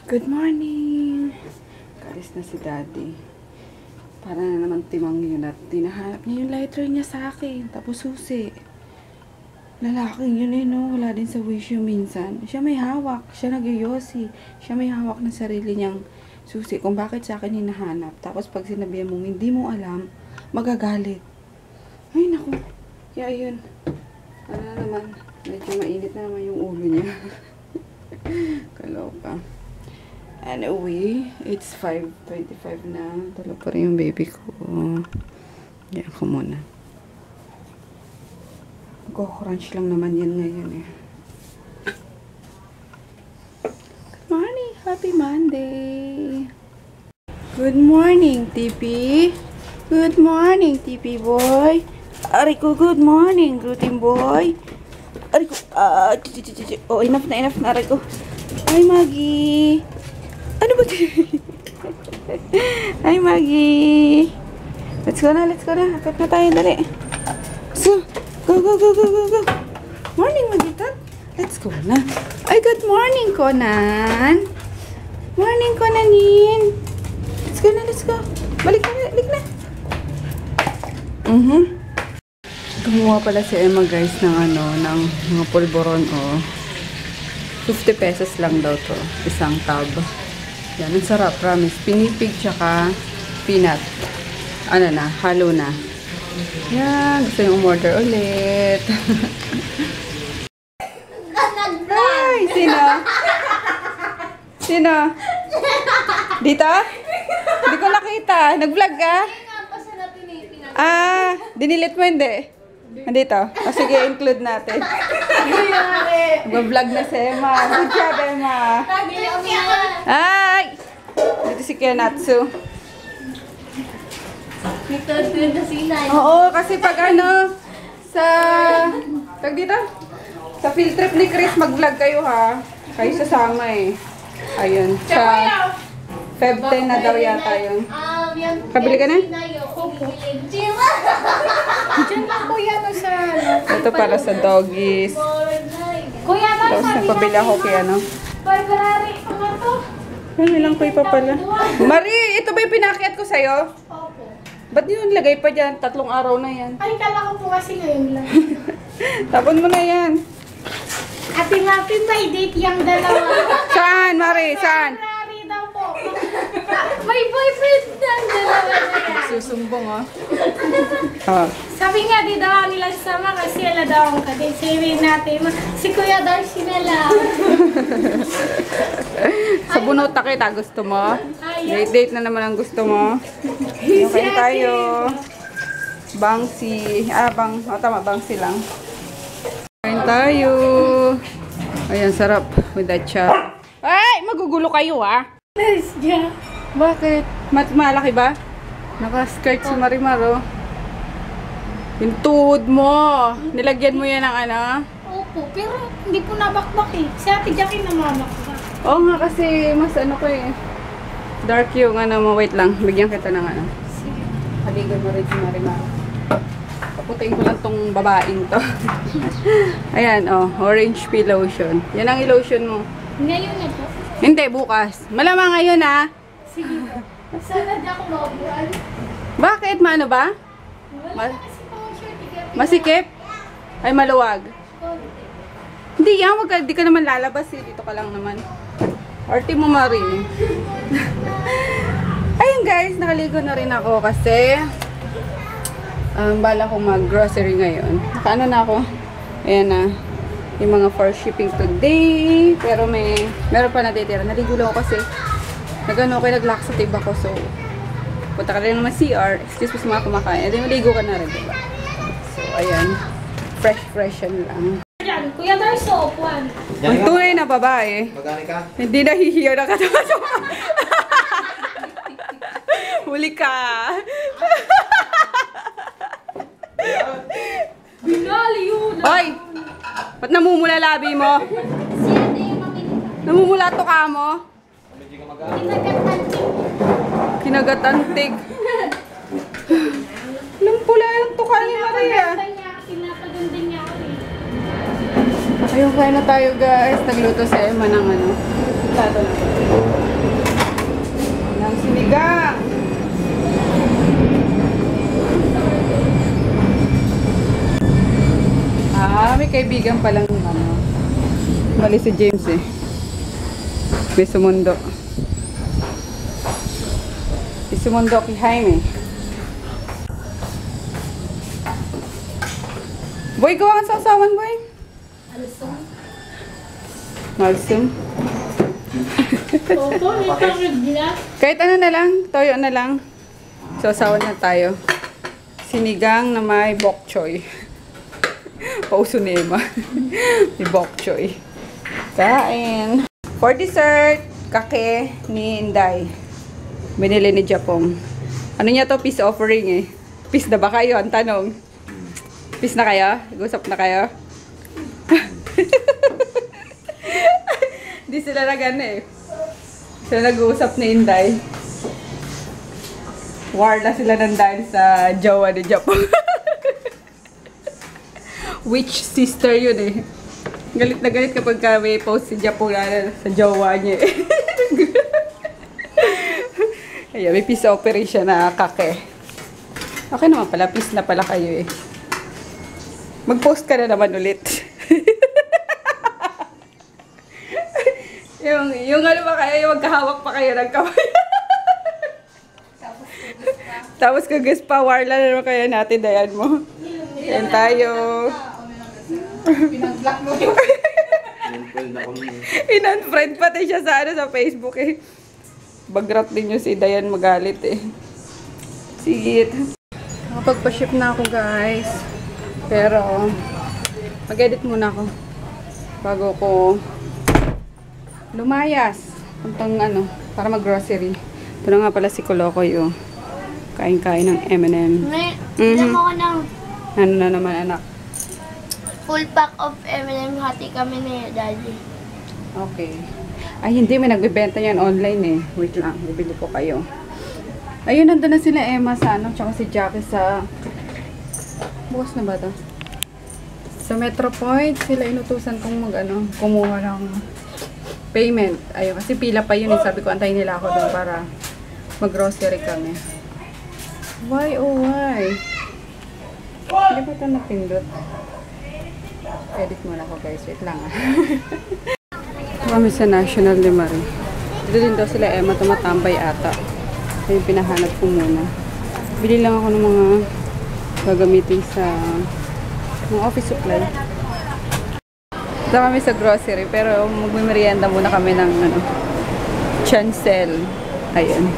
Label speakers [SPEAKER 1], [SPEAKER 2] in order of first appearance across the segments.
[SPEAKER 1] Good morning! Kalis na si Daddy. Para na naman timang yun at tinahanap niya yung lighter niya sa akin. Tapos susi. Lalaking yun eh, no? Wala din sa wish yung minsan. Siya may hawak. Siya nagyoyosi. Siya may hawak ng sarili niyang susi kung bakit sa akin hinahanap. Tapos pag sinabihan mo, hindi mo alam, magagalit. Ay, naku. Kaya yun. Ano na naman. Medyo mainit na naman yung ulo niya. Kaloka. Anyway, it's 5:25 na. Tulog pa rin yung baby ko. Yan ko muna. Mag-crunch lang naman yan ngayon eh. Good morning! Happy Monday! Good morning, TP! Good morning, TP boy! Aray ko, good morning, gluten boy! Aray ko, oh, enough na, aray ko. Ay, Maggie! Ano ba? Ay, Maggie! Let's go na. Akit na tayo, dali. So, go. Morning, Maggie. Let's go na. Ay, good morning, Conan. Morning, Conanin. Let's go. Balik na. Gumawa pala si Emma, guys, ng mga pulboron, oh. 50 pesos lang daw to. Isang tub. Yan, ang sarap, promise. Pinipig tsaka peanut. Ano na, halo na. Yan, gusto yung umorder ulit. Ay, sino? Dito? Hindi ko nakita. Nag-vlog ka? Ah, dinilit mo hindi? Nandito? O sige, include natin. Mag-vlog na si Emma. Good job, Emma. Ay! Dito si Kenatsu. Oo, kasi pag tag dito? Sa field trip ni Chris, mag-vlog kayo ha. Kayo sasama eh. Ayun. Sa Feb 10 na daw yata yun. Kabili ka na?
[SPEAKER 2] Diyan lang kuya no sa
[SPEAKER 1] Ito para sa doggies.
[SPEAKER 2] Kuya no,
[SPEAKER 1] Tapos napabili ako kay
[SPEAKER 2] February pa nga to.
[SPEAKER 1] Ay, ilang kuy pa pala. Marie, ito ba yung pinakyat ko sa'yo?
[SPEAKER 2] Opo.
[SPEAKER 1] Ba't yun lagay pa dyan? 3 araw na yan.
[SPEAKER 2] Ay, kala ko po kasi ngayon lang.
[SPEAKER 1] Tapon mo na yan.
[SPEAKER 2] Happy may date yung dalawa.
[SPEAKER 1] Saan, Marie? Saan?
[SPEAKER 2] February daw po. May boyfriend na ang dalawa na yan.
[SPEAKER 1] Susumbong, oh. Oh.
[SPEAKER 2] Sabi nga, di daw nila sama kasi ala daw ang kadate. Sabi natin, si Kuya Darcy na lang.
[SPEAKER 1] Sa bunota kita, gusto mo? Date na naman ang gusto mo. Okay tayo. Bangsi. Tama, bangsi lang. Kain tayo. Ayan, sarap. With that chop. Ay, magugulo kayo, ah.
[SPEAKER 2] Yes, yeah.
[SPEAKER 1] Bakit? Malaki ba? Naka-skirt si Marimar, oh. Yung tuhod mo. Nilagyan mo yan ng
[SPEAKER 2] Opo, pero hindi po nabakbak eh. Si Ate Jackie namabakbak.
[SPEAKER 1] Oo nga, kasi mas ko eh. Dark yung mo. Wait lang. Bigyan kita ng
[SPEAKER 2] Sige.
[SPEAKER 1] Haligan mo rin si Marimar. Paputin ko lang tong babaeng to. Ayan, oh. Orange peel lotion. Yan ang i-lotion mo.
[SPEAKER 2] Ngayon na po.
[SPEAKER 1] Hindi, bukas. Malamang ngayon, ah.
[SPEAKER 2] Sige. Sana di ako mabuhan.
[SPEAKER 1] Bakit? Maano ba?
[SPEAKER 2] Wala na kasi pang shirt.
[SPEAKER 1] Masikip? Ay, maluwag. Hindi yan. Di ka naman lalabas eh. Dito ka lang naman. Arty mo, Marie. Ayun guys, nakaligo na rin ako kasi bala kong mag-grocery ngayon. Nakaano na ako? Ayan na. Yung mga for shipping today. Pero meron pa natitira. Naligo lang ako kasi nag-laxative ako. So, punta ka rin naman CR. Excuse me sa mga kumakain. E di maligo ka na rin, diba? So, ayan. Fresh lang.
[SPEAKER 2] Yan, Kuya Darso, Juan.
[SPEAKER 1] Ang tunay na babae.
[SPEAKER 3] Magani ka?
[SPEAKER 1] Hindi nahihiyaw na katawa. Huli ka.
[SPEAKER 2] Binali yun.
[SPEAKER 1] Hoy! Ba't namumula labi mo?
[SPEAKER 2] Siya na yung makinig.
[SPEAKER 1] Namumula to ka mo? Kinagatantig. Lumpula yung tuka ni Maria.
[SPEAKER 2] Pinapagandang niya ako eh.
[SPEAKER 1] Ayun, kain na tayo guys. Nagluto si Emma ng Plato lang. Ng sinigang. May kaibigan palang ano. Mali si James eh. May sumundo. May sumundo kay Jaime. Boy, gawa ka sa usawan, boy. Malsum.
[SPEAKER 2] Opo, ikaw nagdila.
[SPEAKER 1] Kahit ano na lang, toyo na lang. So, usawan na tayo. Sinigang na may bok choy. Pauso ni Emma. May bok choy. Kain. For dessert, kake ni Inday. Binili ni Japong. Ano niya to? Peace offering eh. Peace na ba kayo? Ang tanong. Peace na kayo? Gusap na kayo? Hindi sila nag-ano eh. Sila nag-uusap ni Inday. War na sila ng dahil sa jowa ni Japong. Witch sister yun eh. Galit na galit kapag may post si Japong sa jowa niya eh. Ayan, may peace offering siya na kake. Okay naman pala, peace na pala kayo eh. Mag-post ka na naman ulit. yung ano ba kayo, yung magkahawak pa kayo ng kamay. Tapos kag-guess pa, warla na naman kaya natin, dayan mo. Yan tayo.
[SPEAKER 3] Pinag-block mo yun.
[SPEAKER 1] In-unfriend pati siya sa sa Facebook eh. Bagrat din yung si Dayan magalit eh. Sige. Nakapagpa-ship na ako guys. Pero, mag-edit muna ako. Bago ko lumayas. Puntang ano, para mag-grocery. Ito na nga pala si Kolokoy oh. Kain-kain ng M&M.
[SPEAKER 4] May, alam ako ng
[SPEAKER 1] Ano na naman anak?
[SPEAKER 4] full pack of M&M hati kami ni Daddy.
[SPEAKER 1] Okay. Ay, hindi. May nagbibenta yan online eh. Wait lang. Bibili ko kayo. Ayun, nandun na sila Emma sa ano, tsaka si Jackie sa... Bukas na ba ito? Sa Metro Point, sila inutusan kong mag-ano, kumuha ng payment. Ayun, kasi pila pa yun eh. Sabi ko, antayin nila ako doon para mag-grocery kami. Why, oh why? Hindi ba ito napindot? Edit muna ako guys. Wait lang ah. Kami sa National de Marie. Dito din daw sila Emma tumatambay ata. Kaya yung pinahanap ko muna. Bili lang ako ng mga gagamitin sa mga office supply. Dito kami sa grocery pero magmimerienda muna kami ng ano, chancel. Ayan.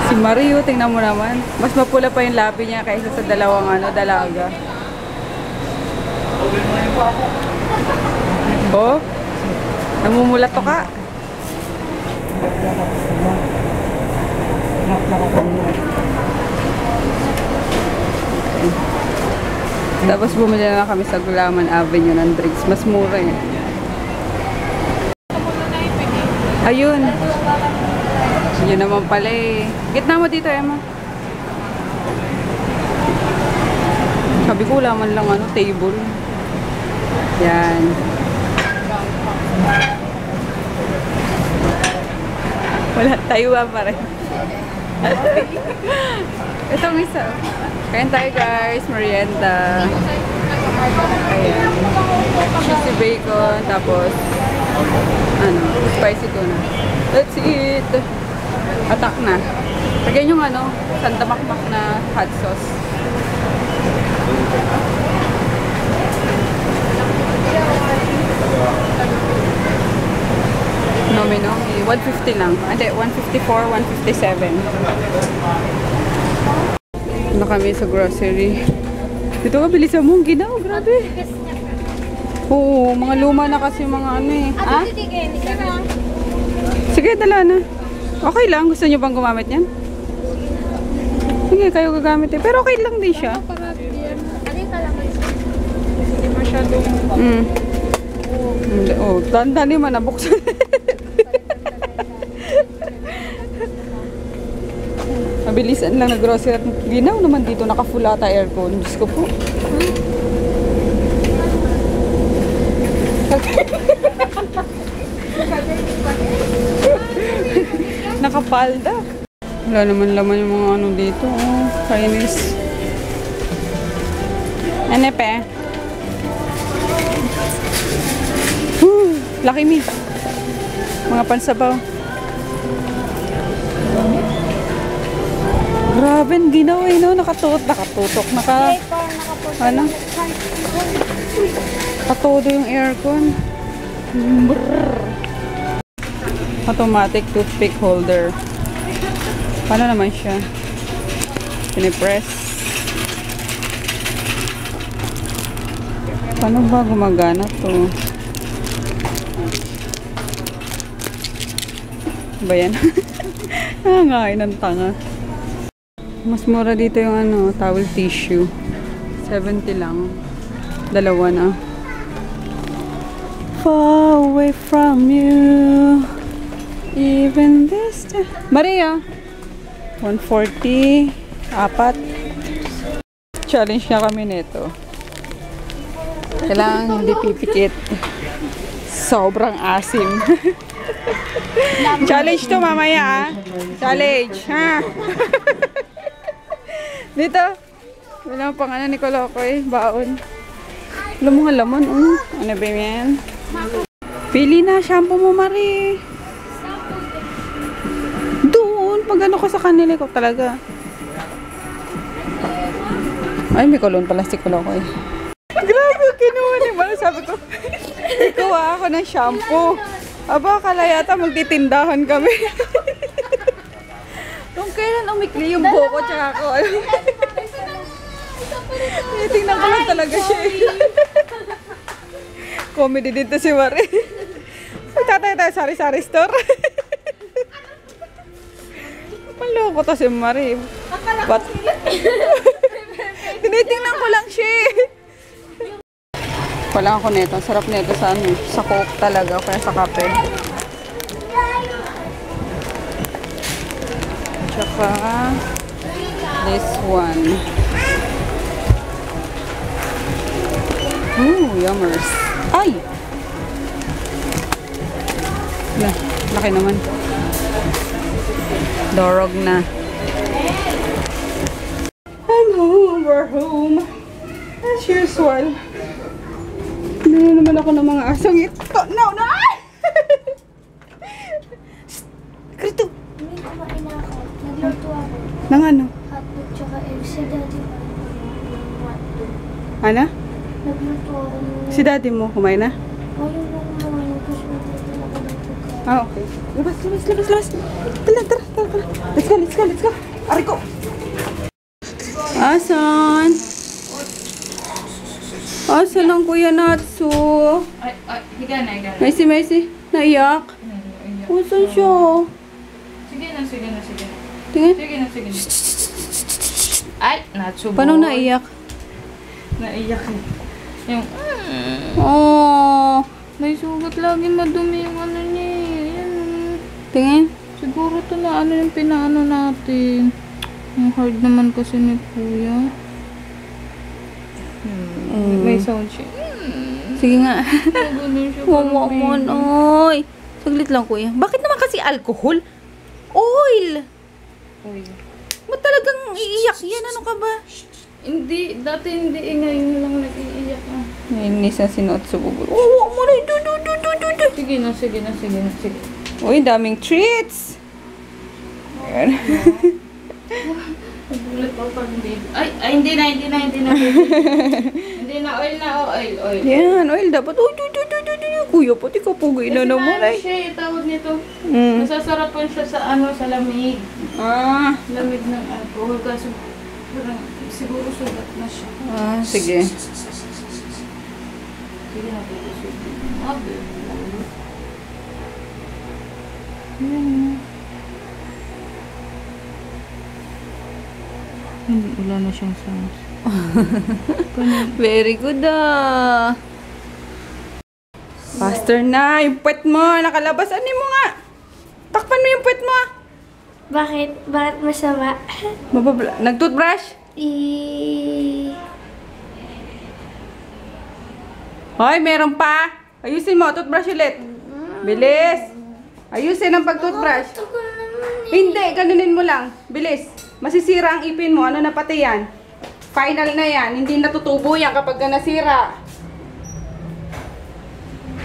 [SPEAKER 1] Si Mario, tingnan mo naman. Mas mapula pa yung labi niya kaysa sa dalawang ano, dalaga. Oh, namumulat to ka. Okay. Tapos bumili na kami sa Gulaman Avenue ng drinks. Mas mura eh. Ayun. Yun naman pala eh. Gitna mo dito, Emma. Sabi ko, laman lang ano, table. Yan. Wala tayo pa rin. Itong isa. Kain tayo guys, merienda. Ayan. Cheesy bacon, tapos ano, spicy tuna. Let's eat. Atak na. Lagyan yung ano, Santa Makmak na hot sauce. Nomino, 150 lang. Hindi, 154, 157. Ano kami sa grocery. Dito ka, bilisan mo. Ginaw, grabe. Oo, mga luma na kasi mga ano eh. Ha? Sige, dala na. Okay lang. Gusto nyo bang gumamit yan? Sige, kayo gagamit eh. Pero okay lang din siya.
[SPEAKER 2] Hindi masyadong...
[SPEAKER 1] Oh, tanda naman nabuksan. Mabilisan lang na grocery at ginaw naman dito. Naka-full ata aircon. Diyos ko po. Nakapalda. Wala naman laman yung mga ano dito. Oh, kainis. Ano pe? Laki mi. Mga pansabaw. Grabe, ang ginawa eh, no? Nakatutok. Ano? Katodo yung aircon. Brrr. Automatic toothpick holder. Paano naman siya? Pinipress. Paano ba gumagana to? Ba yan? Nangangain ng tanga. Mas mura dito yung ano, towel tissue. 70 lang. Dalawa na. Far away from you. Even this time. Maria! 140. 4. Challenge na kami nito. Kailangan hindi pipikit. Sobrang asim. Challenge to mamaya, ah. Challenge, ha? Dito. Wala pang ano ni Kolokoy. Baon. Alam mo nga laman, Ano ba yan? Pili na, shampoo mo, Marie. Doon, pag ano ka sa kanila ko talaga. Ay, may kulon pala si Kolokoy. Grabe, kinuha ni Mara. Sabi ko, ikuha ako ng shampoo. Aba, akala yata magtitindahan kami. Kung kailan umikli yung buko tsaka ako. Tingnan ko lang talaga siya. Comedy dito si Marie. Tatay tayo sari-sari store. Maloko to si Marie. But, tinitingnan ko lang siya. Wala ako nito. Sarap nito sa ano, sa Coke talaga kaya sa kape. Tsaka this one. Ooh, yummers. Ay! Laki naman. Dorog na. I'm home. We're home. As usual. Ano naman ako ng mga asong ito. No! Krito!
[SPEAKER 4] Hindi kumain na ako. Nagluto ako.
[SPEAKER 1] Nang ano?
[SPEAKER 4] Hotdog tsaka egg. Si daddy pa.
[SPEAKER 1] Ano?
[SPEAKER 4] Nagluto ako.
[SPEAKER 1] Si daddy mo, kumain na?
[SPEAKER 4] Ayaw na kumain. Kasi nagluto ako ng tuka.
[SPEAKER 1] Ah, okay. Labas. Tara. Let's go. Ariko! Asan? Asan ang Kuya Natsu?
[SPEAKER 2] Ay, higa na.
[SPEAKER 1] Maisi. Naiyak? Asan siya?
[SPEAKER 2] Sige na.
[SPEAKER 1] Tingin.
[SPEAKER 2] Sige na. Ay, natsubo.
[SPEAKER 1] Paano naiyak?
[SPEAKER 2] Naiyak eh. Yung,
[SPEAKER 1] Oh.
[SPEAKER 2] may sugat lagi madumi yung ano niya. Yan.
[SPEAKER 1] Tingin.
[SPEAKER 2] Siguro to na ano yung pinaano natin. Ang hard naman kasi ni Kuya. May sound siya.
[SPEAKER 1] Sige nga.
[SPEAKER 2] Ganun siya.
[SPEAKER 1] Wawa oy. Saglit lang, Kuya. Bakit naman kasi alcohol? Oil!
[SPEAKER 2] Uy.
[SPEAKER 1] Ba't talagang iiyak yan? Ano ka ba?
[SPEAKER 2] Hindi, dati hindi. Ngayon lang nag-iiyak na.
[SPEAKER 1] Nainis na si Natsu. Wawa mo na.
[SPEAKER 2] Sige na.
[SPEAKER 1] Uy, daming treats. Ayan.
[SPEAKER 2] Nagulat ako pag hindi. Ay, hindi na. Hindi na, oil.
[SPEAKER 1] Yan, oil dapat. Uy, Kuya, pati ka pugay na naman.
[SPEAKER 2] Kasi siya, tawag nito.
[SPEAKER 1] Mm.
[SPEAKER 2] Masasarapan siya sa sa lamig.
[SPEAKER 1] Ah,
[SPEAKER 2] Lamig ng alcohol. Kasi parang siguro sugat na siya.
[SPEAKER 1] sige.
[SPEAKER 2] Sige na, sugat. Wala na siyang sounds.
[SPEAKER 1] Very good Faster na, yung puwet mo, nakalabas. Ano mo nga? Takpan mo yung puwet mo.
[SPEAKER 4] Bakit? Bakit masama?
[SPEAKER 1] Nag-toothbrush? Hoy, meron pa. Ayusin mo, toothbrush ulit. Bilis. Ayusin ang pag-toothbrush.
[SPEAKER 4] Gusto ko naman eh.
[SPEAKER 1] Hindi, ganunin mo lang. Bilis. Masisira ang ipin mo. Ano na pati yan? Final na yan. Hindi natutubo yan kapag ka nasira.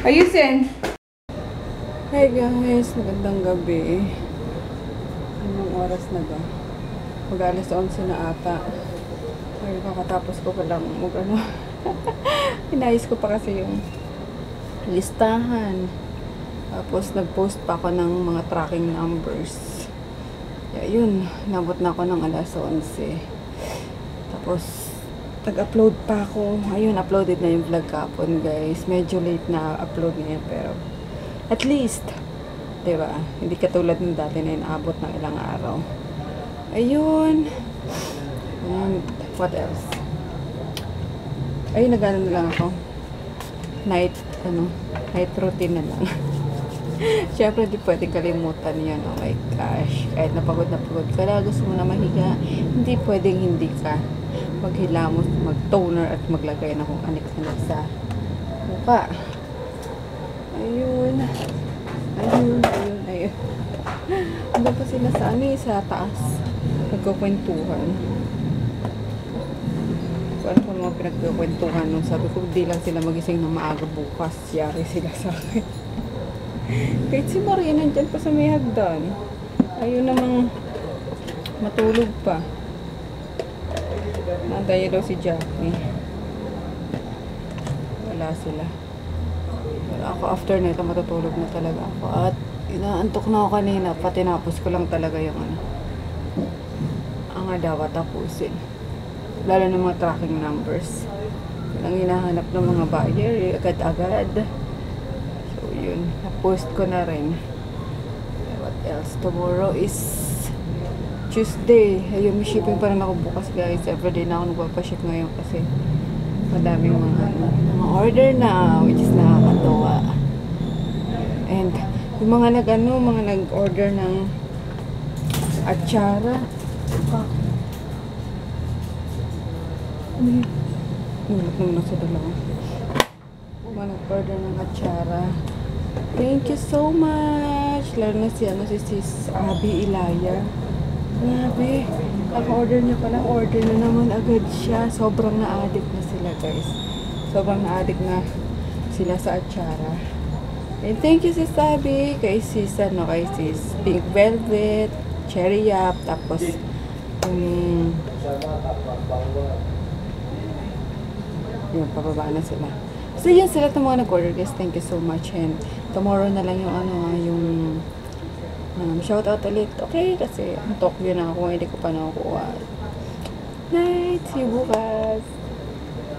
[SPEAKER 1] Ayusin. Hi guys, magandang gabi. Anong oras na ba? Mag-alas 11 na ata. Ay, kakatapos ko pa lang mag-ano. Inayos ko pa kasi yung listahan. Tapos nag-post pa ako ng mga tracking numbers. Kaya yun, nabot na ako ng alas 11. Tapos nag-upload pa ako. Ayun, uploaded na yung vlog kapon guys. Medyo late na upload niya pero at least, diba? Hindi katulad ng dati na inaabot ng ilang araw. Ayun. And what else? Ay, nag-ano na lang ako. Night routine na lang. Siyempre, di pwedeng kalimutan yan. Oh my gosh. Kahit napagod ka na, gusto mo na mahiga, hindi pwedeng hindi ka maghilamos, mag-toner at maglagay na kung anik-anik sa mukha. Ayun. Ano pa sila sa taas? Nagkukwentuhan. Ano pa mga pinagkukwentuhan nung sabi ko, di lang sila magising na maaga bukas. Yari sila sa akin. Kahit si Maria nandyan pa sa may hagdan. Ayun namang matulog pa. Nantayo daw si Jackie. Wala sila. Pero ako after nito matutulog na talaga ako. At inaantok na ako kanina. Patinapos ko lang talaga yung ang dapat tapusin. Lalo ng mga tracking numbers. Walang hinahanap ng mga buyer. Agad-agad. So yun. Na-post ko na rin. What else? Tomorrow is Tuesday. Ayun, may shipping pa rin ako bukas guys. Everyday na ako nagpapaship ngayon kasi madaming mga order na, which is nakakatawa. And yung mga nag-order ng atsara. Nulot naman sa dalawa. Mga nag-order ng atsara. Thank you so much. Lalo na si Sis Abby Ilaya. Grabe. Kaka-order niya pala. Order na naman agad siya. Sobrang na-addict na sila guys. Sobrang na-addict na sila sa atsara. And thank you Sis Abby. Kay Sis Pink Velvet, Cherry Yap, tapos yung pababa na sila. So yun sila itong mga nag-order guys. Thank you so much. And tomorrow na lang yung shoutout ulit. Okay? Kasi ang talk yun na ako. Hindi ko pa nakukuha. Night! See you bukas!